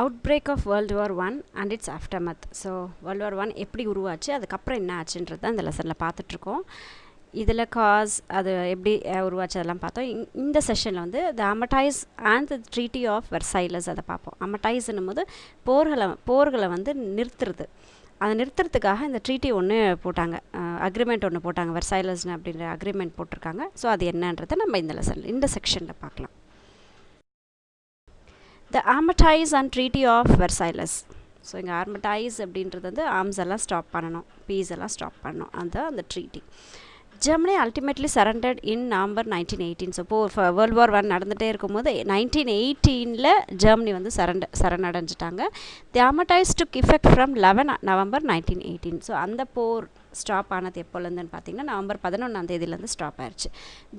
Outbreak of world war one and its aftermath. So world war one எப்படி உருவாச்சு, அதுக்கப்புறம் என்ன ஆச்சுன்றது தான் இந்த லெசனில் பார்த்துட்ருக்கோம். இதில் காஸ் அது எப்படி உருவாச்சு அதெல்லாம் பார்த்தோம். இந்த செஷனில் வந்து த அமடைஸ் அண்ட் த ட்ரீட்டி ஆஃப் வெர்சைலஸ் அதை பார்ப்போம். அமடைஸ்ன்னும் போது போர்களை வந்து நிறுத்துறது. அதை நிறுத்துறதுக்காக இந்த ட்ரீட்டி ஒன்று போட்டாங்க, அக்ரிமெண்ட் ஒன்று போட்டாங்க, வெர்சைலஸ்னு அப்படின்ற அக்ரிமெண்ட் போட்டிருக்காங்க. ஸோ அது என்னன்றதை நம்ம இந்த செக்ஷனில் பார்க்கலாம். The Armistice and Treaty of Versailles. So இங்கே ஆர்மிடைஸ் அப்படின்றது வந்து ஆர்ம்ஸ் எல்லாம் ஸ்டாப் பண்ணணும், பீஸ் எல்லாம் ஸ்டாப் பண்ணணும், அதுதான் அந்த treaty. Germany ultimately surrendered in November 1918. So இப்போது வேர்ல்டு வார் ஒன் நடந்துகிட்டே இருக்கும்போது 1918 ஜெர்மனி வந்து சரணடைஞ்சிட்டாங்க. The armistice took effect from 11 November 1918. So அந்த போர் ஸ்டாப் ஆனது எப்போலேருந்துன்னு பார்த்தீங்கன்னா நவம்பர் 11 ஸ்டாப் ஆயிடுச்சு.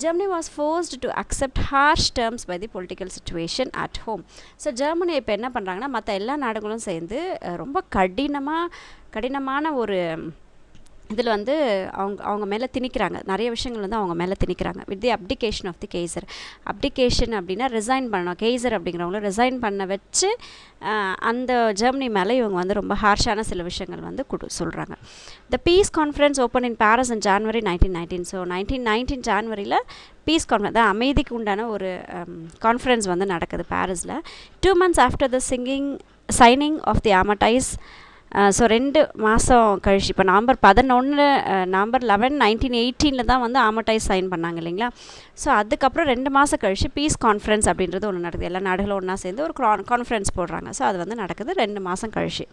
Germany was forced to accept harsh terms by the political situation at home. So Germany இப்போ என்ன பண்ணுறாங்கன்னா மற்ற எல்லா நாடுகளும் சேர்ந்து ரொம்ப கடினமான ஒரு இதில் வந்து அவங்க மேலே திணிக்கிறாங்க, நிறைய விஷயங்கள் வந்து அவங்க மேலே திணிக்கிறாங்க. With the abdication of the kaiser. Abdication அப்படின்னா ரிசைன் பண்ணணும், கெய்சர் அப்படிங்கிறவங்கள ரிசைன் பண்ண வச்சு அந்த ஜெர்மனி மேலே இவங்க வந்து ரொம்ப ஹார்ஷான சில விஷயங்கள் வந்து சொல்கிறாங்க. The peace conference open in Paris in January 1919. So 1919 ஜான்வரியில் பீஸ் கான்ஃபரன்ஸ் தான் அமைதிக்கு உண்டான ஒரு கான்ஃபரன்ஸ் வந்து நடக்குது பாரிஸில். 2 months after the signing of the armistice. So 2 மாதம் கழிச்சு, இப்போ நவம்பர் 11 1918 தான் வந்து ஆர்மிடைஸ் சைன் பண்ணாங்க இல்லைங்களா. ஸோ அதுக்கப்புறம் 2 மாதம் கழிச்சு பீஸ் கான்ஃபரன்ஸ் அப்படின்றது ஒன்று நடக்குது. எல்லா நாடுகளும் ஒன்றா சேர்ந்து ஒரு கான்ஃபரன்ஸ் போடுறாங்க. ஸோ அது வந்து நடக்குது 2 மாதம் கழிச்சு.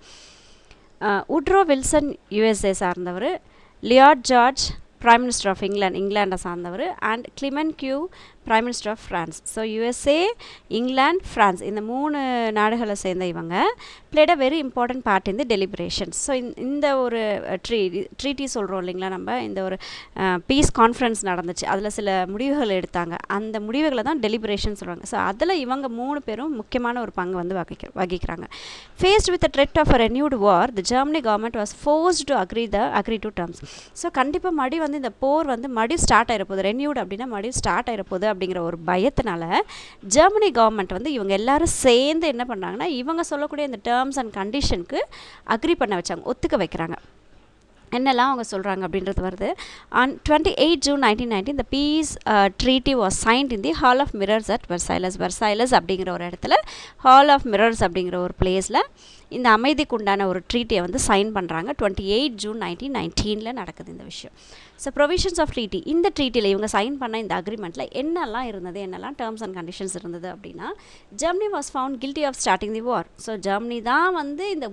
உட்ரோ வில்சன் யூஎஸ்ஏ சார்ந்தவர், Lloyd George prime minister of இங்கிலாண்டை சார்ந்தவர், and Clemenceau prime minister of France. So USA, England, France இந்த 3 நாடுகளை சேர்ந்த இவங்க played a very important part in the deliberations. So இந்த ஒரு ட்ரீட்டி சொல்கிறோம் இல்லைங்களா நம்ம, இந்த ஒரு பீஸ் கான்ஃபரன்ஸ் நடந்துச்சு, அதில் சில முடிவுகள் எடுத்தாங்க. அந்த முடிவுகளை தான் டெலிபரேஷன் சொல்கிறாங்க. ஸோ அதில் இவங்க 3 பேரும் முக்கியமான ஒரு பங்கு வந்து வகிக்கிறாங்க. Faced with threat of a renewed war, the Germany government was forced to agree to terms. So கண்டிப்பாக வந்து இந்த போர் வந்து ஸ்டார்ட் ஆகிருப்போது, ரெனியூட் அப்படின்னா ஸ்டார்ட் ஆகிருப்போது அப்படிங்கிற ஒரு பயத்தினால ஜெர்மனி கவர்மெண்ட் வந்து இவங்க எல்லாரும் சேர்ந்து என்ன பண்ணுறாங்கன்னா இவங்க சொல்லக்கூடிய இந்த டேர்ம்ஸ் அண்ட் கண்டிஷனுக்கு அக்ரி பண்ண வச்சாங்க, ஒத்துக்க வைக்கிறாங்க. என்னெல்லாம் அவங்க சொல்கிறாங்க அப்படின்றது வருது. On 28 June 1919 the peace treaty was signed in the Hall of Mirrors at Versailles அப்படிங்கிற ஒரு இடத்துல, ஹால் ஆஃப் மிரர்ஸ் அப்படிங்கிற ஒரு பிளேஸில் இந்த அமைதிக்கு உண்டான ஒரு ட்ரீட்டியை வந்து சைன் பண்ணுறாங்க. 28 June 1919 நடக்குது இந்த விஷயம். ஸோ ப்ரொவிஷன்ஸ் ஆஃப் ட்ரீட்டி, இந்த ட்ரீட்டியில் இவங்க சைன் பண்ண இந்த அக்ரிமெண்ட்டில் என்னெல்லாம் டேர்ம்ஸ் அண்ட் கண்டிஷன்ஸ் இருந்தது அப்படின்னா, Germany was found guilty of starting the war. So Germany தான் வந்து இந்த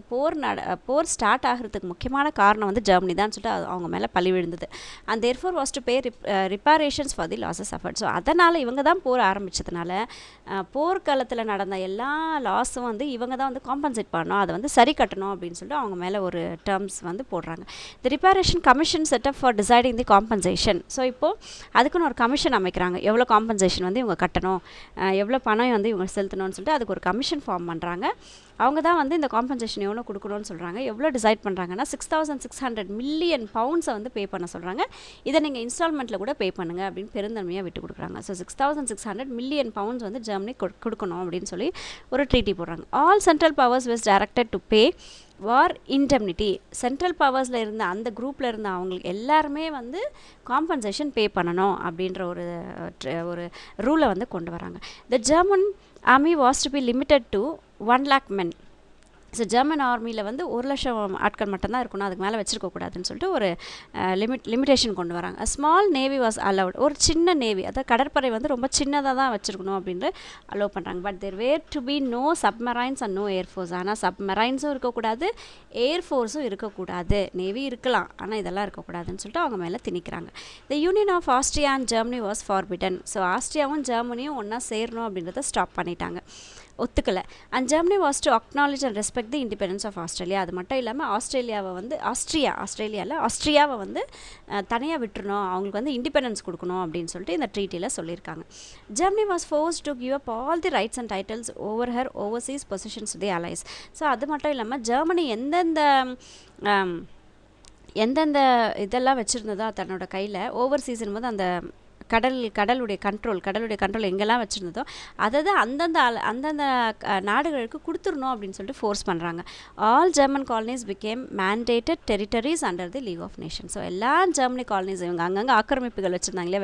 போர் ஸ்டார்ட் ஆகிறதுக்கு முக்கியமான காரணம் வந்து ஜெர்மனி தான் சொல்லிட்டு அவங்க மேலே பழி விழுந்தது. And therefore was to pay reparations for the losses suffered. So அதனால் இவங்க தான் போர் ஆரம்பித்ததுனால போர்க்காலத்தில் நடந்த எல்லா லாஸும் வந்து இவங்க தான் வந்து காம்பன்சேட் பண்ணணும், அதை வந்து சரி கட்டணும் அப்படின்னு சொல்லிட்டு அவங்க மேலே ஒரு டேர்ம்ஸ் வந்து போடுறாங்க. The reparation commission set up for deciding the compensation. So இப்போது அதுக்குன்னு ஒரு கமிஷன் அமைக்கிறாங்க, எவ்வளோ காம்பன்சேஷன் வந்து இவங்க கட்டணும், எவ்வளோ பணம் வந்து இவங்க செலுத்தணும்னு சொல்லிட்டு அதுக்கு ஒரு கமிஷன் ஃபார்ம் பண்ணுறாங்க. அவங்க தான் வந்து இந்த காம்பன்சேஷன் எவ்வளோ கொடுக்கணும்னு சொல்கிறாங்க. எவ்வளோ டிசைட் பண்ணுறாங்கன்னா 6,600 மில்லியன் பவுண்ட்ஸை வந்து பே பண்ண சொல்கிறாங்க. இதை நீங்கள் இன்ஸ்டால்மெண்ட்டில் கூட பே பண்ணுங்கள் அப்படின்னு பெருந்தன்மையாக விட்டு கொடுக்குறாங்க. ஸோ 6,600 மில்லியன் பவுண்ட்ஸ் வந்து ஜெர்மனி கொடுக்கணும் அப்படின்னு சொல்லி ஒரு ட்ரீட்டி போடுறாங்க. All central powers was directed to pay war indemnity. Central பவர்ஸில் இருந்த அந்த குரூப்பில் இருந்த அவங்களுக்கு எல்லாருமே வந்து காம்பன்சேஷன் பே பண்ணணும் அப்படின்ற ஒரு ரூலை வந்து கொண்டு வராங்க. The German army was to be limited to 1 lakh men. So German ஆர்மியில் வந்து 1,00,000 ஆட்கள் மட்டும்தான் இருக்கணும், அதுக்கு மேலே வச்சுருக்கக்கூடாதுன்னு சொல்லிட்டு ஒரு லிமிட்டேஷன் கொண்டு வராங்க. Small navy was allowed. ஒரு சின்ன நேவி, அதாவது கடற்படை வந்து ரொம்ப சின்னதாக தான் வச்சுருக்கணும் அப்படின்னு அலோவ் பண்ணுறாங்க. But there were to be no submarines and no air force. ஆனால் சப்மரைன்ஸும் இருக்கக்கூடாது, ஏர்ஃபோர்ஸும் இருக்கக்கூடாது. நேவி இருக்கலாம் ஆனால் இதெல்லாம் இருக்கக்கூடாதுன்னு சொல்லிட்டு அவங்க மேலே திணிக்கிறாங்க. The union of Austria and Germany was forbidden. So ஆஸ்ட்ரியாவும் ஜெர்மனியும் ஒன்றா சேரணும் அப்படின்றத ஸ்டாப் பண்ணிட்டாங்க, ஒத்துக்கலை. And Germany was to acknowledge and respect the independence of Australia. அது மட்டும் இல்லாமல் ஆஸ்ட்ரியாவை வந்து தனியாக விட்டுறணும், அவங்களுக்கு வந்து இண்டிபெண்டன்ஸ் கொடுக்கணும் அப்படின்னு சொல்லிட்டு இந்த ட்ரீட்டியில் சொல்லியிருக்காங்க. Germany was forced to give up all the rights and titles over her overseas possessions the allies. So அது மட்டும் இல்லாமல் ஜெர்மனி எந்தெந்த இதெல்லாம் வச்சுருந்ததோ தன்னோட கையில், ஓவர்சீஸ்னும் போது அந்த கடலுடைய கண்ட்ரோல் எங்கெல்லாம் வச்சுருந்ததோ அதை அந்தந்த நாடுகளுக்கு கொடுத்துடணும் அப்படின்னு சொல்லிட்டு ஃபோர்ஸ் பண்ணுறாங்க. All German colonies became mandated territories under the League of Nations. So எல்லா ஜெர்மனி காலனிஸ் இவங்க அங்கங்கே ஆக்கிரமிப்புகள் வச்சுருந்தாங்களே,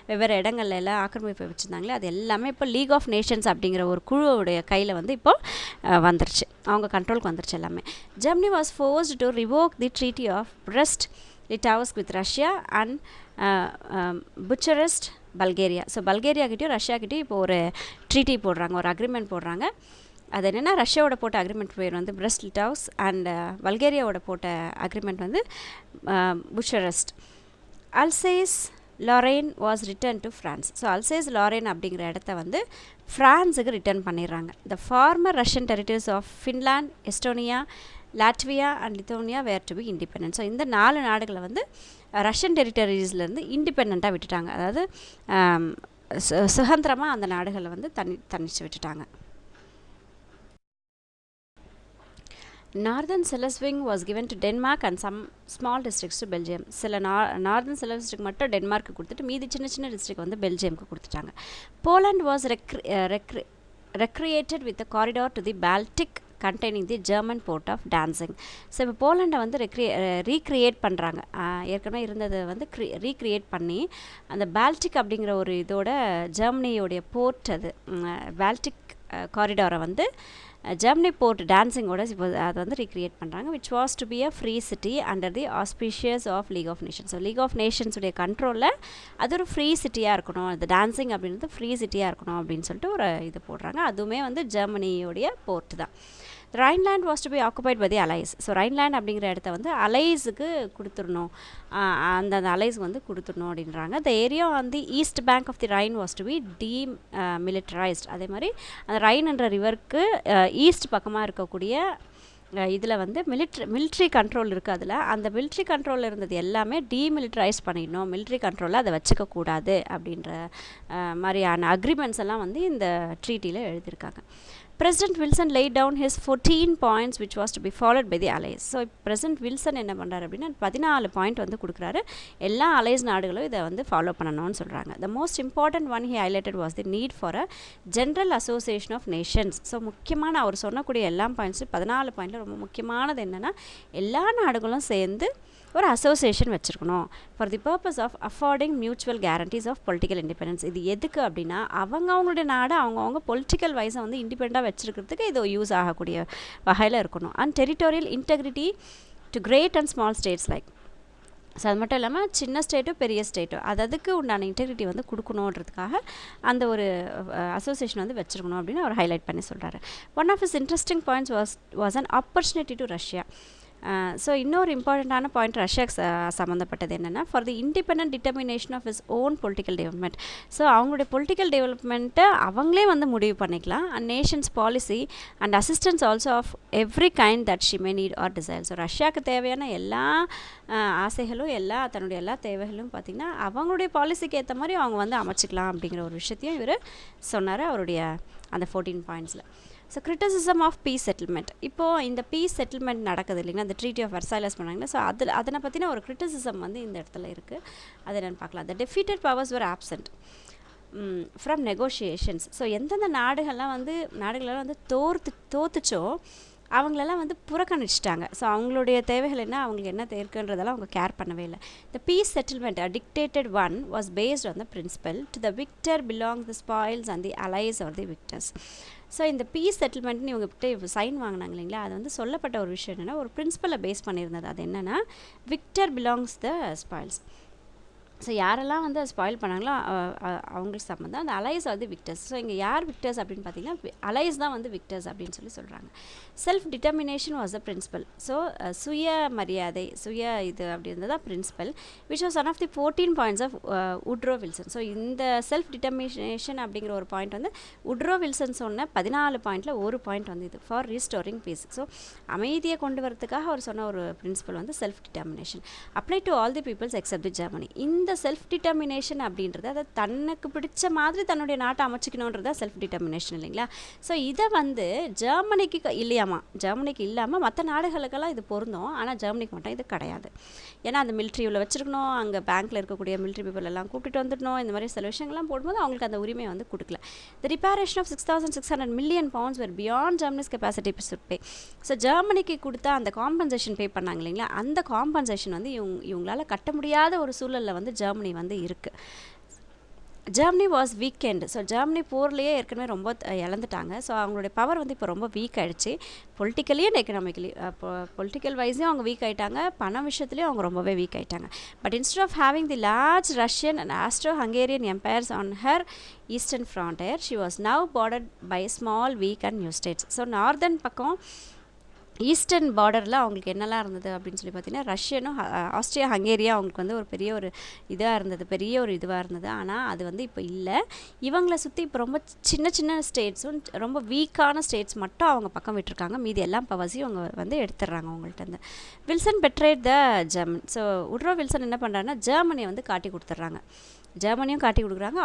வெவ்வேறு இடங்கள்ல எல்லாம் ஆக்கிரமிப்பு வச்சுருந்தாங்களே, அது எல்லாமே இப்போ லீக் ஆஃப் நேஷன்ஸ் அப்படிங்கிற ஒரு குழுவுடைய கையில் வந்து இப்போ வந்துருச்சு, அவங்க கண்ட்ரோலுக்கு வந்துருச்சு எல்லாமே. Germany was forced to revoke the treaty of Brest-Litovsk with Russia and Bucharest, Bulgaria. So பல்கேரியாக்கிட்டையும் ரஷ்யாக்கிட்டையும் இப்போ ஒரு ட்ரீட்டி போடுறாங்க, ஒரு அக்ரிமெண்ட் போடுறாங்க. அது என்னென்னா, ரஷ்யாவோட போட்ட அக்ரிமெண்ட் பேர் வந்து Brest-Litovsk அண்ட் பல்கேரியாவோட போட்ட அக்ரிமெண்ட் வந்து Bucharest. Alsace Lorraine was return to France. So Alsace Lorraine அப்படிங்கிற இடத்த வந்து ஃப்ரான்ஸுக்கு ரிட்டர்ன் பண்ணிடுறாங்க. The former Russian territories of Finland, Estonia, Latvia and Lithuania were to be independent. So இந்த 4 நாடுகளை வந்து ரஷ்யன் டெரிட்டரிஸ்லேருந்து இண்டிபெண்ட்டாக விட்டுட்டாங்க. அதாவது சுதந்திரமாக அந்த நாடுகளை வந்து தனிச்சு விட்டுட்டாங்க. Northern Schleswig was given to Denmark and some small districts to Belgium. சில நார்தன் Schleswig மட்டும் டென்மார்க்கு கொடுத்துட்டு மீதி சின்ன டிஸ்ட்ரிக்ட் வந்து பெல்ஜியம்க்கு கொடுத்துட்டாங்க. Poland was recreated with a corridor to the Baltic containing the German port of Danzig. So இப்போ போலண்டை வந்து recreate பண்ணுறாங்க. ஏற்கனவே இருந்ததை வந்து ரீக்ரியேட் பண்ணி அந்த பால்டிக் அப்படிங்கிற ஒரு இதோட ஜெர்மனியோடைய போர்ட், அது பால்டிக் காரிடாரை வந்து ஜெர்மனி போர்ட் டான்சிங்கோட இப்போ அதை வந்து ரீக்ரியேட் பண்ணுறாங்க. Which was to be a free city under the auspices of League of Nations. So League of நேஷன்ஸுடைய கண்ட்ரோலில் அது ஒரு ஃப்ரீ சிட்டியாக இருக்கணும், அது டான்சிங் அப்படின்றது ஃப்ரீ சிட்டியாக இருக்கணும் அப்படின்னு சொல்லிட்டு ஒரு இது போடுறாங்க. அதுவுமே வந்து ஜெர்மனியோடைய போர்ட் தான். Rhineland was to be occupied by the allies. So Rhineland அப்படிங்கிற இடத்த வந்து அலைஸுக்கு கொடுத்துடணும், அந்த அலைஸ்க்கு வந்து கொடுத்துடணும் அப்படின்றாங்க. The area on the east bank of the Rhine was to be militarised. அதே மாதிரி அந்த ரைன் என்ற ரிவருக்கு ஈஸ்ட் பக்கமாக இருக்கக்கூடிய இதில் வந்து மிலிட்ரி கண்ட்ரோல் இருக்குது. அதில் அந்த மிலிட்ரி கண்ட்ரோலில் இருந்தது எல்லாமே டீமிலிட்டரைஸ் பண்ணிடணும், மிலிட்ரி கண்ட்ரோலில் அதை வச்சுக்கக்கூடாது அப்படின்ற மாதிரியான அக்ரிமெண்ட்ஸ் எல்லாம் வந்து இந்த ட்ரீட்டியில் எழுதியிருக்காங்க. President Wilson laid down his 14 points which was to be followed by the allies. So President Wilson என்ன பண்ணுறாரு அப்படின்னா 14 பாயிண்ட் வந்து கொடுக்குறாரு. எல்லா அலைஸ் நாடுகளும் இதை வந்து ஃபாலோ பண்ணணும்னு சொல்கிறாங்க. The most important one he highlighted was the need for a general association of nations. So முக்கியமான அவர் சொன்னக்கூடிய எல்லா பாயிண்ட்ஸும் 14 பாயிண்டில் ரொம்ப முக்கியமானது என்னென்னா, எல்லா நாடுகளும் சேர்ந்து ஒரு அசோசியேஷன் வச்சுருக்கணும் for the purpose of affording mutual guarantees of political independence. இது எதுக்கு அப்படின்னா, அவங்களுடைய நாடு அவங்கவுங்க பொலிட்டிக்கல் வைஸை வந்து இண்டிபெண்ட்டாக வச்சுருக்கிறதுக்கு இது யூஸ் ஆகக்கூடிய வகையில் இருக்கணும். And territorial integrity to great and small states like. So அது மட்டும் இல்லாமல் சின்ன ஸ்டேட்டோ பெரிய ஸ்டேட்டோ அதுக்கு உண்டான இன்டெகிரிட்டி வந்து கொடுக்கணுன்றதுக்காக அந்த ஒரு அசோசியேஷன் வந்து வச்சுருக்கணும் அப்படின்னு அவர் ஹைலைட் பண்ணி சொல்கிறாரு. One of his interesting points was an opportunity to Russia. So இன்னொரு இம்பார்ட்டண்ட்டான பாயிண்ட் ரஷ்யாவுக்கு சம்மந்தப்பட்டது என்னென்னா, for the independent determination of his own political development. So அவங்களுடைய பொலிட்டிக்கல் டெவலப்மெண்ட்டை அவங்களே வந்து முடிவு பண்ணிக்கலாம். And nations policy and assistance also of every kind that she may need or desire. So ரஷ்யாவுக்கு தேவையான எல்லா ஆசைகளும் தன்னுடைய எல்லா தேவைகளும் பார்த்திங்கன்னா அவங்களுடைய பாலிசிக்கு ஏற்ற மாதிரி அவங்க வந்து அமைச்சிக்கலாம் அப்படிங்கிற ஒரு விஷயத்தையும் இவர் சொன்னார் அவருடைய அந்த 14 பாயிண்ட்ஸில். So criticism of peace settlement. இப்போது இந்த பீஸ் செட்டில்மெண்ட் நடக்குது இல்லைங்களா, இந்த ட்ரீட்டி ஆஃப் வெர்சாய்லஸ் பண்ணாங்களா. ஸோ அதனை பற்றின ஒரு கிரிட்டிசிசம் வந்து இந்த இடத்துல இருக்குது. அதை என்னென்னு பார்க்கலாம். The defeated powers were absent from negotiations. So எந்தெந்த நாடுகளெலாம் வந்து தோத்துச்சோ அவங்களெல்லாம் வந்து புறக்கணிச்சிட்டாங்க. ஸோ அவங்களுடைய தேவைகள் என்ன, அவங்களுக்கு என்ன இருக்குன்றதெல்லாம் அவங்க கேர் பண்ணவே இல்லை. The peace settlement dictated one was based on the principle to the victor belong the spoils and the allies are the victors. So இந்த பீஸ் செட்டில்மெண்ட்னு இவங்ககிட்ட சைன் வாங்கினாங்க இல்லைங்களா, அது வந்து சொல்லப்பட்ட ஒரு விஷயம் என்னென்னா, ஒரு பிரின்சிபலை பேஸ் பண்ணியிருந்தது. அது என்னென்னா, விக்டர் பிலாங்ஸ் த ஸ்பாயில்ஸ். ஸோ யாரெல்லாம் வந்து ஸ்பாயில் பண்ணாங்களோ அவங்களுக்கு சம்மந்தம் அந்த Alice are the victors. So இங்கே யார் விக்டர்ஸ் அப்படின்னு பார்த்தீங்கன்னா, அலைஸ் தான் வந்து விக்டர்ஸ் அப்படின்னு சொல்கிறாங்க. Self determination was the principle. So சுய மரியாதை, இது அப்படின்றது தான் principle, which was one of the 14 points of Woodrow Wilson. So இந்த செல்ஃப் டிட்டர்மினேஷன் அப்படிங்கிற ஒரு பாயிண்ட் வந்து உட்ரோ வில்சன் சொன்ன 14 பாயிண்டில் ஒரு பாயிண்ட் வந்து இது ஃபார் ரீஸ்டோரிங் பீஸ். ஸோ அமைதியை கொண்டு வரதுக்காக அவர் சொன்ன ஒரு பிரின்சிபல் வந்து self determination apply to all the peoples except the Germany. இந்த இந்த செல்ஃப் டிட்டர்மினேஷன் அப்படின்றது அதை தனக்கு பிடிச்ச மாதிரி தன்னுடைய நாட்டை அமைச்சிக்கணுன்றதா செல்ஃப் டிட்டர்மினேஷன் இல்லைங்களா. ஸோ இதை வந்து ஜெர்மனிக்கு இல்லையாமா, ஜெர்மனிக்கு இல்லாமல் மற்ற நாடுகளுக்கெல்லாம் இது பொருந்தும், ஆனால் ஜெர்மனிக்கு மட்டும் இது கிடையாது. ஏன்னா அந்த மிலிட்ரி உள்ள வச்சுருக்கணும், அங்கே பேங்க்கில் இருக்கக்கூடிய மிலிட்ரி பீப்புள் எல்லாம் கூப்பிட்டு வந்துடணும், இந்த மாதிரி சில விஷயங்கள்லாம் போடும்போது அவங்களுக்கு அந்த உரிமையை வந்து கொடுக்கல. The reparation of 6,600 million pounds were beyond Germany's capacity to pay. So ஜெர்மனிக்கு கொடுத்தா அந்த காம்பன்சேஷன் பே பண்ணாங்க இல்லைங்களா, அந்த காம்பன்சேஷன் வந்து இவங்களால கட்ட முடியாத ஒரு சூழலில் வந்து ஜெர்மனி வந்து இருக்குது. Germany was weakened. So Germany போர்லேயே ஏற்கனவே ரொம்ப இழந்துட்டாங்க. ஸோ அவங்களுடைய பவர் வந்து இப்போ ரொம்ப வீக் ஆகிடுச்சு, பொலிட்டிக்கலி அண்ட் எக்கனாமிக்கலி. பொலிட்டிக்கல் வைஸையும் அவங்க வீக் ஆகிட்டாங்க, பண விஷயத்துலையும் அவங்க ரொம்பவே வீக் ஆகிட்டாங்க. But instead of having the large Russian and Austro-Hungarian empires on her eastern frontier, she was now bordered by small weak and new states. So northern பக்கம் eastern பார்டரில் அவங்களுக்கு என்னெல்லாம் இருந்தது அப்படின்னு சொல்லி பார்த்தீங்கன்னா, ரஷ்யனும் ஆஸ்ட்ரியா ஹங்கேரியா அவங்களுக்கு வந்து ஒரு பெரிய ஒரு இதாக இருந்தது, பெரிய ஒரு இதுவாக இருந்தது. ஆனால் அது வந்து இப்போ இல்லை. இவங்களை சுற்றி இப்போ ரொம்ப சின்ன சின்ன ஸ்டேட்ஸும் ரொம்ப வீக்கான ஸ்டேட்ஸ் மட்டும் அவங்க பக்கம் விட்டுருக்காங்க, மீதி எல்லாம் பவசி அவங்க வந்து எடுத்துடுறாங்க அவங்கள்ட்ட இருந்து. Wilson betrayed the German. So Woodrow Wilson என்ன பண்ணுறாங்கன்னா ஜெர்மனியை வந்து காட்டி கொடுத்துட்றாங்க. ஜெர்மனியும் காட்டி கொடுக்குறாங்க,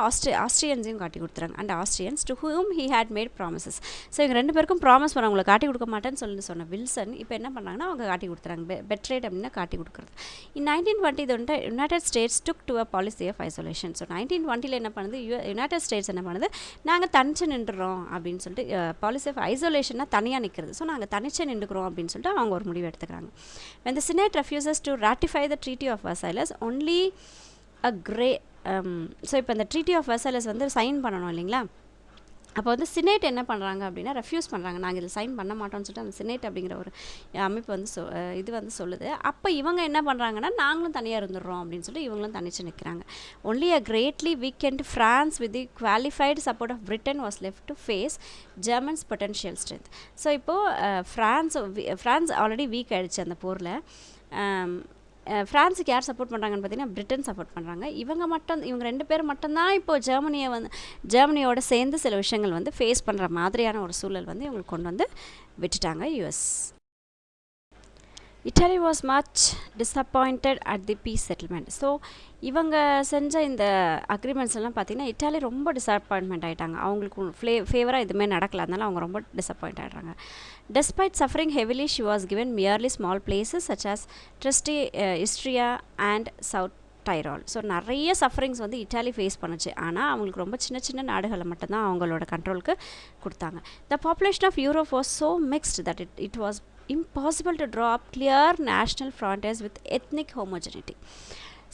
ஆஸ்ட்ரியன்ஸையும் காட்டி கொடுத்துறாங்க. And Austrians to whom he had made promises. So இவங்க ரெண்டு பேருக்கும் ப்ராமிஸ் பண்ண அவங்களை காட்டி கொடுக்க மாட்டேன்னு சொல்லி சொன்ன வில்சன் இப்போ என்ன பண்ணாங்கன்னா அவங்க காட்டி கொடுத்துறாங்க. பெட்ரேட் அப்படின்னா காட்டி கொடுக்குறது. இன் 1920 இது United States took to a policy of isolation. So 1920 என்ன பண்ணுது, யுனைடெட் ஸ்டேட்ஸ் என்ன பண்ணுது, நாங்கள் தனிச்சு நின்றுறோம் அப்படின்னு சொல்லிட்டு பாலிசி ஆஃப் ஐசோலேஷன்னா தனியாக நிற்கிறது. ஸோ நாங்கள் தனிச்சு நின்றுக்கிறோம் அப்படின்னு சொல்லிட்டு அவங்க ஒரு முடிவு எடுத்துக்கிறாங்க. when the Senate refuses to ratify the Treaty of Versailles, only a so இப்போ இந்த ட்ரீட்டி ஆஃப் வெர்சைலஸ் வந்து சைன் பண்ணணும் இல்லைங்களா. அப்போ வந்து சினேட் என்ன பண்ணுறாங்க அப்படின்னா ரெஃப்யூஸ் பண்ணுறாங்க, நாங்கள் இதில் சைன் பண்ண மாட்டோம்னு சொல்லிட்டு அந்த சினேட் அப்படிங்கிற ஒரு அமைப்பு வந்து இது வந்து சொல்லுது. அப்போ இவங்க என்ன பண்ணுறாங்கன்னா நாங்களும் தனியாக இருந்துடுறோம் அப்படின்னு சொல்லிட்டு இவங்களும் தனிச்சு நிற்கிறாங்க. Only a greatly weakened France with the qualified support of Britain was left to face Germans potential strength. So இப்போது ஃப்ரான்ஸ் ஆல்ரெடி வீக் ஆகிடுச்சு அந்த போரில். ஃப்ரான்ஸுக்கு யார் சப்போர்ட் பண்ணுறாங்கன்னு பார்த்தீங்கன்னா பிரிட்டன் சப்போர்ட் பண்ணுறாங்க. இவங்க ரெண்டு பேர் மட்டும்தான் இப்போது ஜெர்மனியோட சேர்ந்து சில விஷயங்கள் வந்து ஃபேஸ் பண்ணுற மாதிரியான ஒரு சூழல் வந்து இவங்களுக்கு கொண்டு வந்து விட்டுட்டாங்க US. Italy was much disappointed at the peace settlement. So இவங்க செஞ்ச இந்த அக்ரிமெண்ட்ஸ் எல்லாம் பார்த்திங்கன்னா இட்டாலி ரொம்ப டிஸப்பாயின்மெண்ட் ஆகிட்டாங்க. அவங்களுக்கு ஃபேவராக எதுவுமே நடக்கல, அதனால அவங்க ரொம்ப disappoint ஆகிடுறாங்க. Despite suffering heavily, she was given merely small places such as Trieste, Istria and South Tyrol. So நிறைய சஃபரிங்ஸ் வந்து இட்டாலி ஃபேஸ் பண்ணுச்சு, ஆனால் அவங்களுக்கு ரொம்ப சின்ன சின்ன நாடுகளை மட்டும்தான் அவங்களோட கண்ட்ரோலுக்கு கொடுத்தாங்க. The population of Europe was so mixed that it was impossible to draw up clear national frontiers with ethnic homogeneity.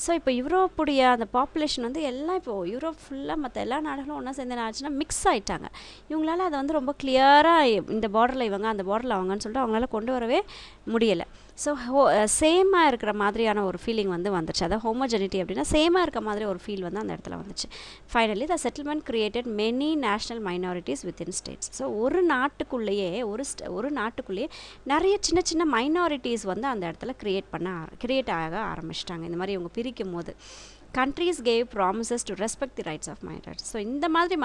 So இப்போ யூரோப்புடைய அந்த பாப்புலேஷன் வந்து எல்லாம் இப்போது யூரோப் ஃபுல்லாக மற்ற எல்லா நாடுகளும் ஒன்றா சேர்ந்து என்ன ஆச்சுன்னா மிக்ஸ் ஆகிட்டாங்க. இவங்களால அதை வந்து ரொம்ப கிளியராக இந்த பார்டரில் இவங்க அந்த பார்டரில் அவங்கன்னு சொல்லிட்டு அவங்களால கொண்டு வரவே முடியலை. ஸோ சேமாக இருக்கிற மாதிரியான ஒரு ஃபீலிங் வந்து வந்துச்சு, அதாவது ஹோமோஜெனிட்டி அப்படின்னா சேமாக இருக்க மாதிரி ஒரு ஃபீல் வந்து அந்த இடத்துல வந்துச்சு. ஃபைனலி த settlement created many national minorities within states. So ஒரு நாட்டுக்குள்ளேயே நிறைய சின்ன சின்ன மைனாரிட்டிஸ் வந்து அந்த இடத்துல கிரியேட் ஆக ஆரம்பிச்சிட்டாங்க. இந்த மாதிரி இவங்க பிரிக்கும் போது countries gave promises to respect the rights of minorities. So இந்த மாதிரி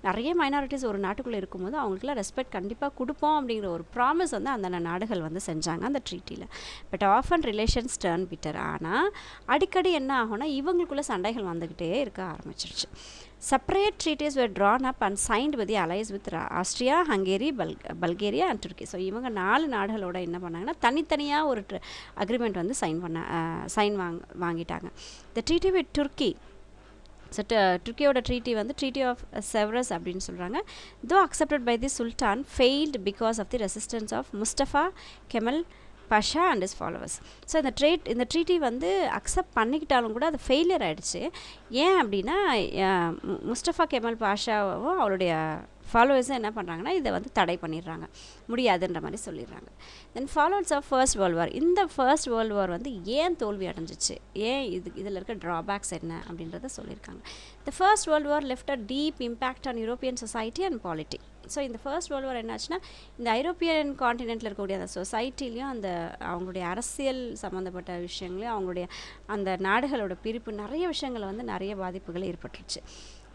நிறைய மைனாரிட்டிஸ் ஒரு நாட்டுக்குள்ளே இருக்கும்போது அவங்களுக்குலாம் ரெஸ்பெக்ட் கண்டிப்பாக கொடுப்போம் அப்படிங்கிற ஒரு ப்ராமிஸ் வந்து அந்த நாடுகள் வந்து செஞ்சாங்க அந்த ட்ரீட்டியில். But often relations turn bitter. ஆனால் அடிக்கடி என்ன ஆகும்னா இவங்களுக்குள்ள சண்டைகள் வந்துக்கிட்டே இருக்க ஆரம்பிச்சிருச்சு. Separate treaties were drawn up and signed with the allies with Austria, Hungary, Bulgaria and Turkey. So இவங்க 4 நாடுகளோட என்ன பண்ணாங்கன்னா தனித்தனியாக ஒரு அக்ரிமெண்ட் வந்து வாங்கிட்டாங்க. The treaty with Turkey, so துருக்கியோட ட்ரீட்டி வந்து ட்ரீட்டி ஆஃப் செவரஸ் அப்படின்னு சொல்கிறாங்க. Though accepted by the sultan failed because of the resistance of Mustafa Kemal Pasha and his followers. So இந்த ட்ரீட்டி வந்து அக்செப்ட் பண்ணிக்கிட்டாலும் கூட அது ஃபெயிலியர் ஆகிடுச்சு. ஏன் அப்படின்னா முஸ்தஃபா கெமல் பாஷாவும் அவருடைய ஃபாலோவர்ஸும் என்ன பண்ணுறாங்கன்னா இதை வந்து தடை பண்ணிடுறாங்க, முடியாதுன்ற மாதிரி சொல்லிடுறாங்க. Then followers of First world War. இந்த ஃபர்ஸ்ட் வேர்ல்டு வார் வந்து ஏன் தோல்வி அடைஞ்சிச்சு, ஏன் இதில் இருக்க ட்ராபேக்ஸ் என்ன அப்படின்றத சொல்லியிருக்காங்க. த first world war left a deep impact on European society and polity. So இந்த ஃபர்ஸ்ட் வேர்ல்டு வார் என்னாச்சுன்னா இந்த ஐரோப்பியன் காண்டினென்ட்டில் இருக்கக்கூடிய அந்த சொசைட்டிலையும் அந்த அவங்களுடைய அரசியல் சம்மந்தப்பட்ட விஷயங்களையும் அவங்களுடைய அந்த நாடுகளோட பிரிப்பு நிறைய விஷயங்களை வந்து நிறைய பாதிப்புகள் ஏற்பட்டுருச்சு.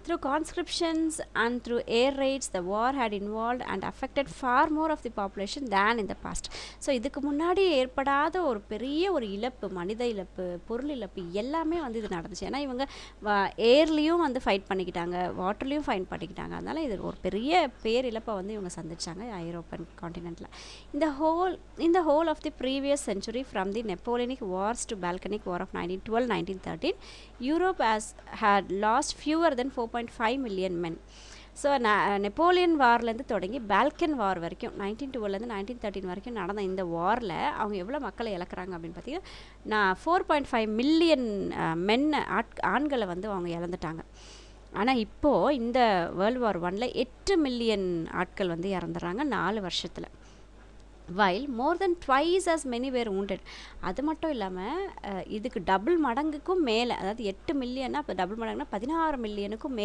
Through conscriptions and through air raids, the war had involved and affected far more of the population than in the past. So இதுக்கு முன்னாடி ஏற்படாத ஒரு பெரிய ஒரு இழப்பு, மனித இழப்பு, பொருள் இழப்பு எல்லாமே வந்து இது நடந்துச்சு. ஏன்னா இவங்க ஏர்லேயும் வந்து ஃபைட் பண்ணிக்கிட்டாங்க, வாட்டர்லேயும் ஃபைட் பண்ணிக்கிட்டாங்க. அதனால் இது ஒரு பெரிய பேர் இழப்பை வந்து இவங்க சந்திச்சாங்க ஐரோப்பன் காண்டினென்ட்டில். In the whole of the previous century, from the Napoleonic Wars to Balkanic War of 1912-1913, Europe had lost fewer than 4.5 million men. So Napoleon வார்லேருந்து தொடங்கி பால்கன் வார் வரைக்கும் 1912 1913 வரைக்கும் நடந்த இந்த வாரில் அவங்க எவ்வளோ மக்களை இழக்கிறாங்க அப்படின்னு பார்த்தீங்கன்னா 4.5 மில்லியன் ஆண்களை வந்து அவங்க இழந்துட்டாங்க. ஆனால் இப்போது இந்த வேர்ல்டு வார் 1ல் 8 மில்லியன் ஆட்கள் வந்து இறந்துடுறாங்க 4 வருஷத்தில். while more than twice as many were wounded. அது மட்டும் இல்லாமல் இதுக்கு டபுள் மடங்குக்கும் மேலே, அதாவது 8 மில்லியன்னா இப்போ டபுள் மடங்குனா 16 மில்லியனுக்கும்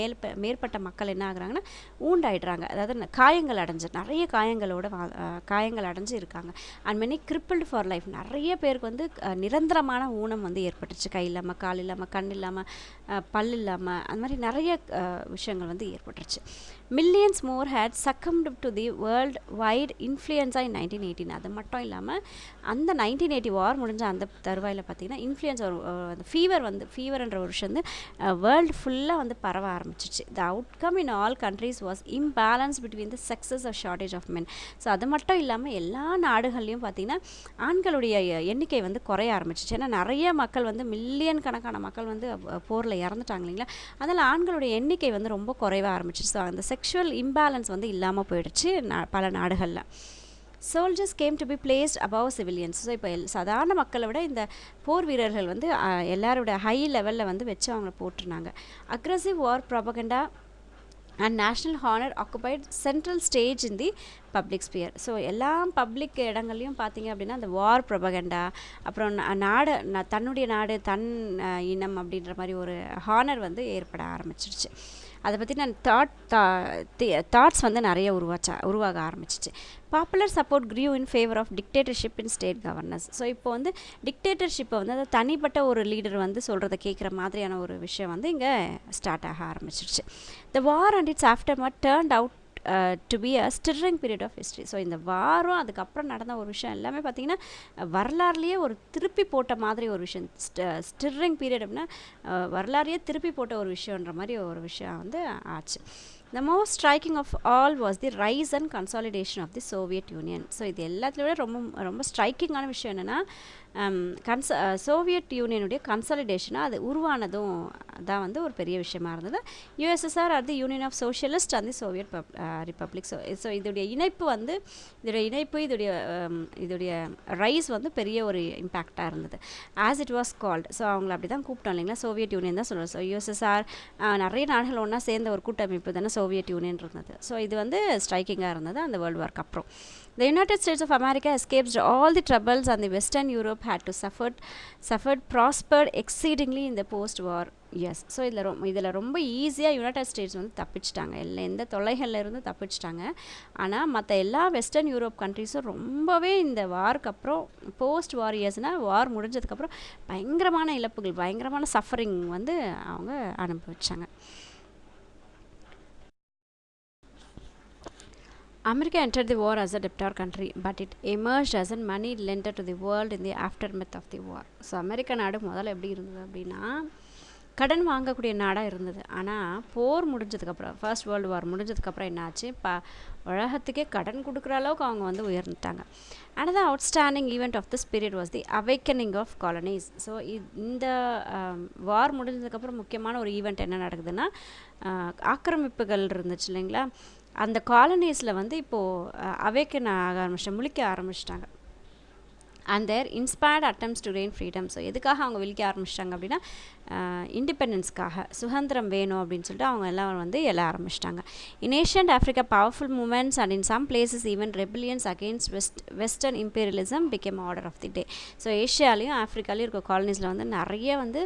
மேற்பட்ட மக்கள் என்ன ஆகுறாங்கன்னா ஊண்டாயிடுறாங்க. அதாவது நிறைய காயங்கள் அடைஞ்சு இருக்காங்க. And many crippled for life. நிறைய பேருக்கு வந்து நிரந்தரமான ஊனம் வந்து ஏற்பட்டுச்சு. கை இல்லாமல், கால் இல்லாமல், கண் இல்லாமல், பல் இல்லாமல், அந்த மாதிரி நிறைய விஷயங்கள் வந்து ஏற்பட்டுருச்சு. Millions more had succumbed to the worldwide influenza in 1918. அது மட்டும் இல்லாமல் அந்த 1980 வார் முடிஞ்ச அந்த தருவாயில் பார்த்தீங்கன்னா இன்ஃப்ளூயன்ஸ் அந்த ஃபீவர்ன்ற ஒரு விஷயம் வந்து வேர்ல்டு ஃபுல்லாக வந்து பரவ ஆரம்பிச்சிச்சு. The outcome in all countries was imbalance between the sexes of shortage of men. So அது மட்டும் இல்லாமல் எல்லா நாடுகள்லையும் பார்த்தீங்கன்னா ஆண்களுடைய எண்ணிக்கை வந்து குறைய ஆரம்பிச்சிச்சு. ஏன்னா நிறைய மக்கள் வந்து மில்லியன் கணக்கான மக்கள் வந்து போரில் இறந்துட்டாங்க இல்லைங்களா. அதனால் ஆண்களுடைய எண்ணிக்கை வந்து ரொம்ப குறைவ ஆரம்பிச்சிச்சு. ஸோ அந்த செக்ஷுவல் இம்பேலன்ஸ் வந்து இல்லாமல் போயிடுச்சு பல நாடுகளில். Soldiers came to be placed above civilians. So இப்போ சாதாரண மக்களை விட இந்த போர் வீரர்கள் வந்து எல்லாரோட ஹை லெவலில் வந்து வச்சு அவங்க போட்டிருந்தாங்க. Aggressive war propaganda and national honour occupied central stage in the public sphere. So எல்லா பப்ளிக் இடங்கள்லையும் பார்த்தீங்க அப்படின்னா அந்த வார் ப்ரொபகண்டா, அப்புறம் தன்னுடைய நாடு தன் இனம் அப்படின்ற மாதிரி ஒரு ஹானர் வந்து ஏற்பட ஆரம்பிச்சிருச்சு. அதை பற்றி நான் தாட்ஸ் வந்து நிறைய உருவாக ஆரம்பிச்சிச்சு. Popular support grew in favour of dictatorship in state governance. So இப்போ வந்து டிக்டேட்டர்ஷிப்பை வந்து அது தனிப்பட்ட ஒரு லீடர் வந்து சொல்கிறத கேட்குற மாதிரியான ஒரு விஷயம் வந்து இங்கே ஸ்டார்ட் ஆக ஆரம்பிச்சிருச்சு. The war and its aftermath turned out to be a stirring period of history. So இந்த வாரம் அதுக்கப்புறம் நடந்த ஒரு விஷயம் எல்லாமே பார்த்திங்கன்னா வரலாறுலேயே ஒரு திருப்பி போட்ட மாதிரி ஒரு விஷயம். ஸ்டிரிங் பீரியட் அப்படின்னா வரலாறையே திருப்பி போட்ட ஒரு விஷயன்ற மாதிரி ஒரு விஷயம் வந்து ஆச்சு. The most striking of all was the rise and consolidation of the Soviet Union. So இது எல்லாத்துலேயே ரொம்ப ஸ்ட்ரைக்கிங்கான விஷயம் என்னென்னா சோவியட் யூனியனுடைய கன்சாலிடேஷனாக அது உருவானதும் தான் வந்து ஒரு பெரிய விஷயமா இருந்தது. USSR or the Union of Socialist and the Soviet Republic. So இதோடைய இணைப்பு இதோடைய ரைஸ் வந்து பெரிய ஒரு இம்பேக்டாக இருந்தது. As it was called. So அவங்கள அப்படி தான் கூப்பிட்டோம் இல்லைங்களா, சோவியட் யூனியன் தான் சொல்லுவோம். ஸோ யுஎஸ்எஸ்ஆர் நிறைய நாடுகள் ஒன்றா சேர்ந்த ஒரு கூட்டமைப்பு தானே சோவியட் யூனியன் இருந்தது. ஸோ இது வந்து ஸ்ட்ரைக்கிங்காக இருந்தது அந்த வேர்ல்டு வார்க்கு அப்புறம். The United States of America escaped all the troubles and the Western Europe had to prospered exceedingly in the post-war years. So இதில் ரொம்ப ஈஸியாக யுனைடெட் ஸ்டேட்ஸ் வந்து தப்பிச்சிட்டாங்க, எந்த தொல்லைகளில் இருந்து தப்பிச்சிட்டாங்க. ஆனால் மற்ற எல்லா வெஸ்டர்ன் யூரோப் கண்ட்ரீஸும் ரொம்பவே இந்த வார்க்கு அப்புறம் போஸ்ட் வார் இயர்ஸ்னால் வார் முடிஞ்சதுக்கப்புறம் பயங்கரமான இழப்புகள், பயங்கரமான சஃபரிங் வந்து அவங்க அனுபவிச்சாங்க. America entered the war as a debtor country, but it emerged as a money lender to the world in the aftermath of the war. So அமெரிக்க நாடு முதல்ல எப்படி இருந்தது அப்படின்னா கடன் வாங்கக்கூடிய நாடாக இருந்தது. ஆனால் போர் முடிஞ்சதுக்கப்புறம், ஃபர்ஸ்ட் வேர்ல்டு வார் முடிஞ்சதுக்கப்புறம் என்னாச்சு, உலகத்துக்கே கடன் கொடுக்குற அளவுக்கு அவங்க வந்து உயர்ந்துட்டாங்க. Another outstanding event of this period was the Awakening of Colonies. So இந்த வார் முடிஞ்சதுக்கப்புறம் முக்கியமான ஒரு ஈவெண்ட் என்ன நடக்குதுன்னா ஆக்கிரமிப்புகள் இருந்துச்சு இல்லைங்களா, அந்த காலனிஸில் வந்து இப்போது அவேக்கன் முழிக்க ஆரம்பிச்சிட்டாங்க. And their inspired attempts to regain freedom. So எதுக்காக அவங்க விழிக்க ஆரம்பிச்சிட்டாங்க அப்படின்னா இண்டிபெண்டன்ஸ்க்காக, சுதந்திரம் வேணும் அப்படின்னு சொல்லிட்டு அவங்க எல்லாம் வந்து எழ ஆரம்பிச்சிட்டாங்க. In Asia and Africa powerful movements and in some places even rebellions against western imperialism became order of the day. So ஏஷியாலையும் ஆஃப்ரிக்காலையும் இருக்க காலனிஸில் வந்து நிறைய வந்து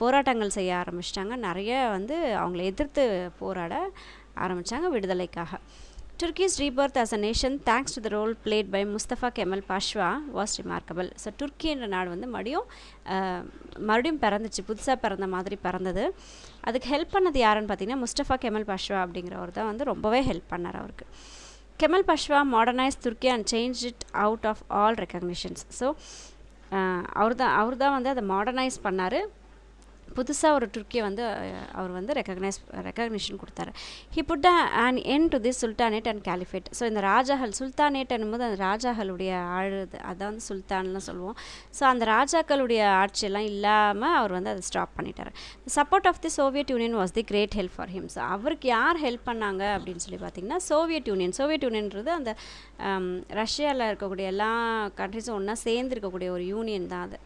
போராட்டங்கள் செய்ய ஆரம்பிச்சிட்டாங்க, நிறைய வந்து அவங்கள எதிர்த்து போராட ஆரம்பித்தாங்க விடுதலைக்காக. Turkey's rebirth as a nation, thanks to the role played by Mustafa Kemal Pasha, was remarkable. So Turkey என்ற நாடு வந்து மறுபடியும் பிறந்துச்சு, புதுசாக பிறந்த மாதிரி பிறந்தது. அதுக்கு ஹெல்ப் பண்ணது யாருன்னு பார்த்தீங்கன்னா முஸ்தஃபா கெமல் பாஷ்வா அப்படிங்கிறவர் தான் வந்து ரொம்பவே ஹெல்ப் பண்ணார் அவருக்கு. Kemal Pasha modernise Turkey and change it out of all recognitions. So அவர் தான் வந்து அதை மாடர்னைஸ் பண்ணார். புதுசாக ஒரு துர்க்கியை வந்து அவர் வந்து ரெக்கக்னிஷன் கொடுத்தாரு. He put an end to the sultanate and caliphate. So இந்த ராஜாக்கள் சுல்தானேட் என்னும்போது அந்த ராஜாக்களுடைய அதான் வந்து சுல்தான்லாம் சொல்லுவோம். ஸோ அந்த ராஜாக்களுடைய ஆட்சியெல்லாம் இல்லாமல் அவர் வந்து அதை ஸ்டாப் பண்ணிட்டார். Support of the Soviet Union was the great help for him. So அவருக்கு யார் ஹெல்ப் பண்ணாங்க அப்படின்னு சொல்லி பார்த்தீங்கன்னா சோவியட் யூனியன்ன்றது அந்த ரஷ்யாவில் இருக்கக்கூடிய எல்லா கண்ட்ரிஸும் ஒன்றா சேர்ந்து இருக்கக்கூடிய ஒரு யூனியன் தான் அது.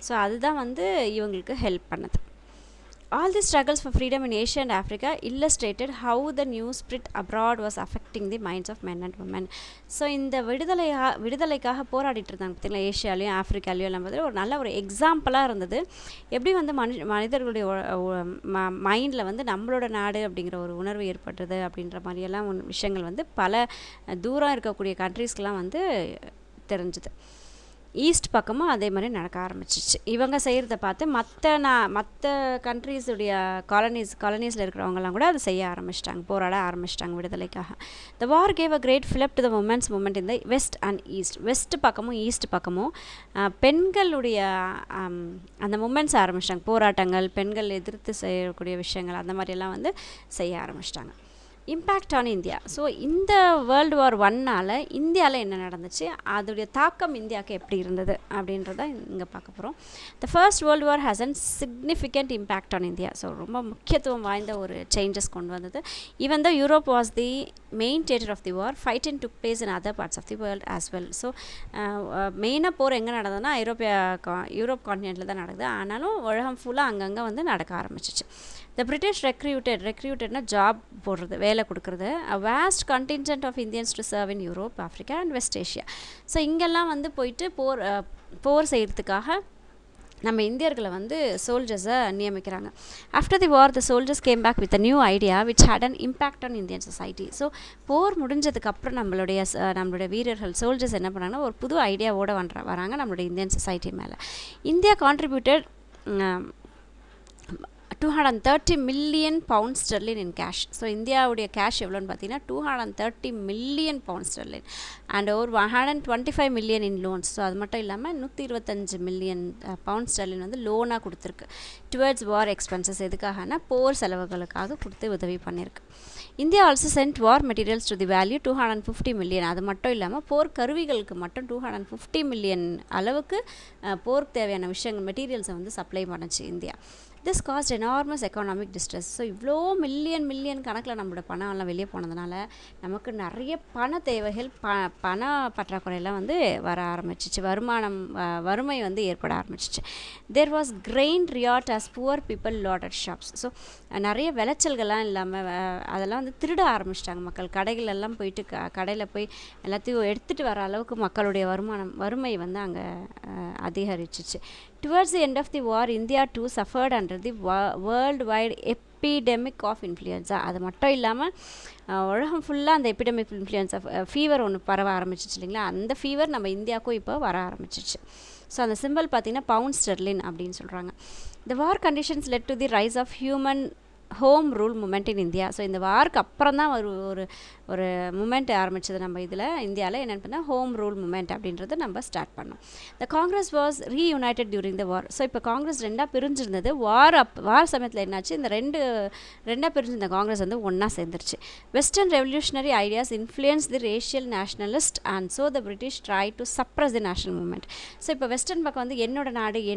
ஸோ அதுதான் வந்து இவங்களுக்கு ஹெல்ப் பண்ணது. All the struggles for freedom in Asia and Africa illustrated how the new spirit abroad was affecting the minds of men and women. So இந்த விடுதலைக்காக போராடிட்டு இருந்தாங்க பார்த்தீங்களா, ஏஷியாலையும் ஆஃப்ரிக்காலையும் எல்லாம் பார்த்து ஒரு நல்ல ஒரு எக்ஸாம்பிளாக இருந்தது. எப்படி வந்து மனிதர்களுடைய மைண்டில் வந்து நம்மளோட நாடு அப்படிங்கிற ஒரு உணர்வு ஏற்பட்டது அப்படின்ற மாதிரியெல்லாம் விஷயங்கள் வந்து பல தூரம் இருக்கக்கூடிய கண்ட்ரீஸ்க்கெலாம் வந்து தெரிஞ்சுது. ஈஸ்ட் பக்கமும் அதே மாதிரி நடக்க ஆரம்பிச்சிச்சு. இவங்க செய்கிறத பார்த்து மற்ற கண்ட்ரீஸுடைய காலனிஸில் இருக்கிறவங்கலாம் கூட அதை செய்ய ஆரம்பிச்சிட்டாங்க, போராட ஆரம்பிச்சிட்டாங்க விடுதலைக்காக. The war gave a great fillip to the women's movement in the West and East. West பக்கமும் ஈஸ்ட் பக்கமும் பெண்களுடைய அந்த மூமெண்ட்ஸ் ஆரம்பிச்சிட்டாங்க. போராட்டங்கள், பெண்கள் எதிர்த்து செய்யக்கூடிய விஷயங்கள் அந்த மாதிரியெல்லாம் வந்து செய்ய ஆரம்பிச்சிட்டாங்க. Impact on India. ஸோ இந்த வேர்ல்டு வார் 1னால் இந்தியாவில் என்ன நடந்துச்சு, அதோடைய தாக்கம் இந்தியாவுக்கு எப்படி இருந்தது அப்படின்றத இங்கே பார்க்க போகிறோம். The first world war has an significant impact on India. So ரொம்ப முக்கியத்துவம் வாய்ந்த ஒரு சேஞ்சஸ் கொண்டு வந்தது. Even the Europe was the main theatre of the war, fighting took place in other parts of the world as well. So மெயினாக போர் எங்கே நடந்ததுன்னா யூரோப் கான்டினென்ட்டில் தான் நடக்குது. ஆனாலும் உலகம் ஃபுல்லாக அங்கங்கே வந்து நடக்க ஆரம்பிச்சிச்சு. The British recruitedனா ஜாப் போடுறது, வேலை கொடுக்குறது, a vast contingent of Indians to serve in Europe, Africa and West Asia. So இங்கெல்லாம் வந்து போயிட்டு போர் செய்கிறதுக்காக நம்ம இந்தியர்களை வந்து சோல்ஜர்ஸை நியமிக்கிறாங்க. After the war the soldiers came back with a new idea which had an impact on Indian society. So போர் முடிஞ்சதுக்கப்புறம் நம்மளுடைய வீரர்கள் சோல்ஜர்ஸ் என்ன பண்ணாங்கன்னா ஒரு புது ஐடியாவோடு வராங்க நம்மளுடைய இந்தியன் சொசைட்டி மேலே. India contributed 230 million pounds sterling in cash. So இந்தியாவுடைய கேஷ் எவ்வளோன்னு பார்த்தீங்கன்னா 230 million pounds sterling அண்ட் ஒரு 125 million in loans. ஸோ அது மட்டும் இல்லாமல் 125 million pounds sterling வந்து லோனாக கொடுத்துருக்கு டுவர்ட்ஸ் வார் எக்ஸ்பென்சஸ். எதுக்காகனா போர் செலவுகளுக்காக கொடுத்து உதவி பண்ணியிருக்கு. India also sent war materials to the value 250 million. அது மட்டும் இல்லாமல் போர் கருவிகளுக்கு மட்டும் 250 million அளவுக்கு போருக்கு தேவையான விஷயங்கள் மெட்டீரியல்ஸை வந்து சப்ளை பண்ணுச்சு India. This cost enormous economic distress. So இவ்வளோ மில்லியன் கணக்கில் நம்மளோட பணம் எல்லாம் வெளியே போனதுனால நமக்கு நிறைய பண தேவைகள் பண பற்றாக்குறையெல்லாம் வந்து வர ஆரம்பிச்சிச்சு. வறுமை வந்து ஏற்பட ஆரம்பிச்சிச்சு. There was grain riot as poor people looted shops. So நிறைய விளைச்சல்கள்லாம் இல்லாமல் அதெல்லாம் வந்து திருட ஆரம்பிச்சிட்டாங்க மக்கள். கடைகளெல்லாம் போயிட்டு கடையில் போய் எல்லாத்தையும் எடுத்துகிட்டு வர அளவுக்கு மக்களுடைய வறுமை வந்து அங்கே அதிகரிச்சிச்சு. Towards the end of the war, India too suffered under the worldwide epidemic of influenza. அது மட்டும் இல்லாமல் உலகம் ஃபுல்லாக அந்த எபிடமிக் இன்ஃப்ளூயன்ஸா ஃபீவர் ஒன்று பரவ ஆரம்பிச்சிச்சு இல்லைங்களா, அந்த ஃபீவர் நம்ம இந்தியாவுக்கும் இப்போ வர ஆரம்பிச்சிச்சு. ஸோ அந்த சிம்பிள் பார்த்திங்கன்னா பவுண்ட் ஸ்டெர்லின் அப்படின்னு சொல்கிறாங்க. The war conditions led to the rise of human home rule moment in India. So இந்த வாருக்கு அப்புறம் தான் ஒரு மூமெண்ட் ஆரம்பித்தது நம்ம இந்தியாவில் என்னென்னு பண்ணால் ஹோம் ரூல் மூமெண்ட் அப்படின்றத நம்ம ஸ்டார்ட் பண்ணோம். The Congress was reunited during the war. So இப்போ காங்கிரஸ் ரெண்டாக பிரிஞ்சிருந்தது. வார் சமயத்தில் என்னாச்சு, இந்த ரெண்டாக பிரிஞ்சிருந்த காங்கிரஸ் வந்து ஒன்றா சேர்ந்துருச்சு. Western revolutionary ideas influence the racial nationalist and so the British try to suppress the national movement. So இப்போ வெஸ்டர்ன் பக்கம் வந்து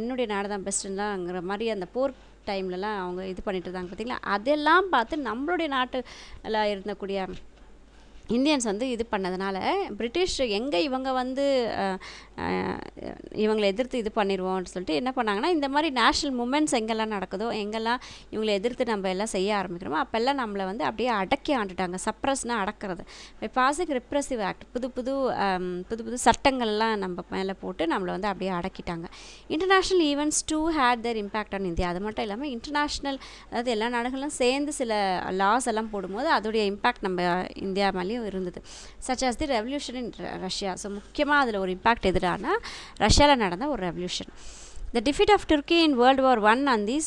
என்னுடைய நாடு தான் பெஸ்ட்டுங்கிற மாதிரி அந்த போர் டைம்லலாம் அவங்க இது பண்ணிட்டு இருந்தாங்க பார்த்தீங்களா, அதெல்லாம் பார்த்து நம்மளுடைய நாட்டில் இருந்தக்கூடிய இந்தியன்ஸ் வந்து இது பண்ணதுனால பிரிட்டிஷ் எங்கே இவங்க வந்து இவங்களை எதிர்த்து இது பண்ணிடுவோம்னு சொல்லிட்டு என்ன பண்ணாங்கன்னா, இந்த மாதிரி நேஷ்னல் மூமெண்ட்ஸ் எங்கெல்லாம் நடக்குதோ, எங்கெல்லாம் இவங்களை எதிர்த்து நம்ம எல்லாம் செய்ய ஆரம்பிக்கிறோமோ அப்போல்லாம் நம்மளை வந்து அப்படியே அடக்கி ஆண்டுட்டாங்க. சப்ரஸ்னால் அடக்கிறது. பை பாசிங் ரெப்ரெசிவ் ஆக்ட், புது புது சட்டங்கள்லாம் நம்ம மேலே போட்டு நம்மளை வந்து அப்படியே அடக்கிட்டாங்க. International events too had their impact on India. அது மட்டும் இல்லாமல் இன்டர்நேஷ்னல், அதாவது எல்லா நாடுகளும் சேர்ந்து சில லாஸ் எல்லாம் போடும்போது அதோடைய இம்பேக்ட் நம்ம இந்தியா மேலேயும் நாடுகள்லையும் இருந்தது. Such as the revolution in Russia. So முக்கியமாக அதில் ஒரு இம்பாக்ட் எதிரான ரஷ்யாவில் நடந்த ஒரு revolution. The defeat of Turkey in World War I and the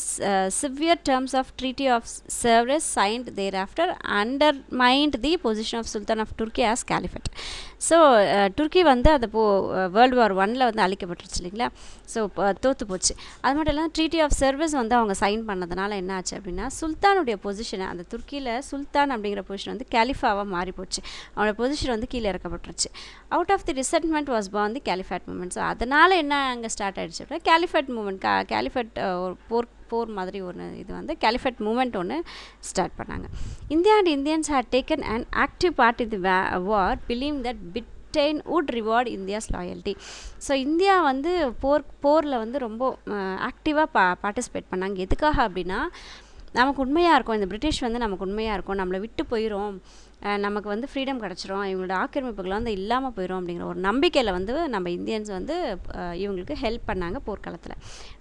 severe terms of Treaty of Sevres signed thereafter undermined the position of Sultan of Turkey as Caliphate. So துருக்கி வந்து அது வேர்ல்டு வார் 1ல் வந்து அழிக்கப்பட்டுருச்சு இல்லைங்களா. So தோற்று போச்சு. அது மட்டும் இல்லாமல் ட்ரீட்டி ஆஃப் சர்வீஸ் வந்து அவங்க சைன் பண்ணதுனால என்ன ஆச்சு அப்படின்னா, சுல்தானுடைய பொசிஷனை, அந்த துருக்கியில் சுல்தான் அப்படிங்கிற பொசிஷன் வந்து கேலிஃபாவாக மாறி போச்சு. அவனோட பொசிஷன் வந்து கீழே இறக்கப்பட்டுருச்சு. Out of the resentment was born the Caliphate movement. So அதனால் என்ன அங்கே ஸ்டார்ட் ஆகிடுச்சு அப்படின்னா, கேலிஃபேட் மூமெண்ட், கேலிஃபேட் ஒரு போர் மாதிரி ஒன்று, இது வந்து கேலிஃபேட் மூமெண்ட் ஒன்று ஸ்டார்ட் பண்ணாங்க. India and Indians had taken and active part in the war, believe that Britain would reward India's loyalty. So India வந்து போரில் வந்து ரொம்ப ஆக்டிவாக பார்ட்டிசிபேட் பண்ணாங்க. எதுக்காக அப்படின்னா, நமக்கு உண்மையாக இருக்கும், இந்த பிரிட்டிஷ் வந்து நமக்கு உண்மையாக இருக்கும், நம்மளை விட்டு போயிடும், நமக்கு வந்து ஃப்ரீடம் கிடச்சிரும், இவங்களோட ஆக்கிரமிப்புகள் வந்து இல்லாமல் போயிடும் அப்படிங்கிற ஒரு நம்பிக்கையில் வந்து நம்ம இந்தியன்ஸ் வந்து இவங்களுக்கு ஹெல்ப் பண்ணாங்க போர்க்காலத்தில்.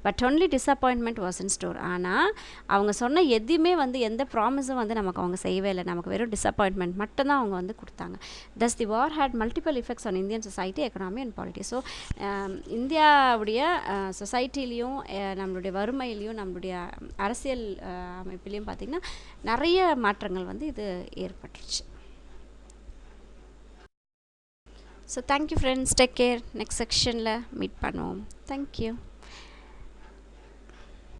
But only disappointment was in store. ஆனால் அவங்க சொன்ன எதுவுமே வந்து எந்த ப்ராமிஸும் வந்து நமக்கு அவங்க செய்யவே இல்லை. நமக்கு வெறும் டிஸப்பாயின்மெண்ட் மட்டும்தான் அவங்க வந்து கொடுத்தாங்க. Thus the war had multiple effects on Indian society, economy and politics. So இந்தியாவுடைய சொசைட்டிலையும் நம்மளுடைய வறுமையிலையும் நம்மளுடைய அரசியல் அமைப்பிலையும் பார்த்திங்கன்னா நிறைய மாற்றங்கள் வந்து இது ஏற்பட்டுருச்சு. So thank you friends, take care. Next செக்ஷனில் மீட் பண்ணுவோம். தேங்க்யூ.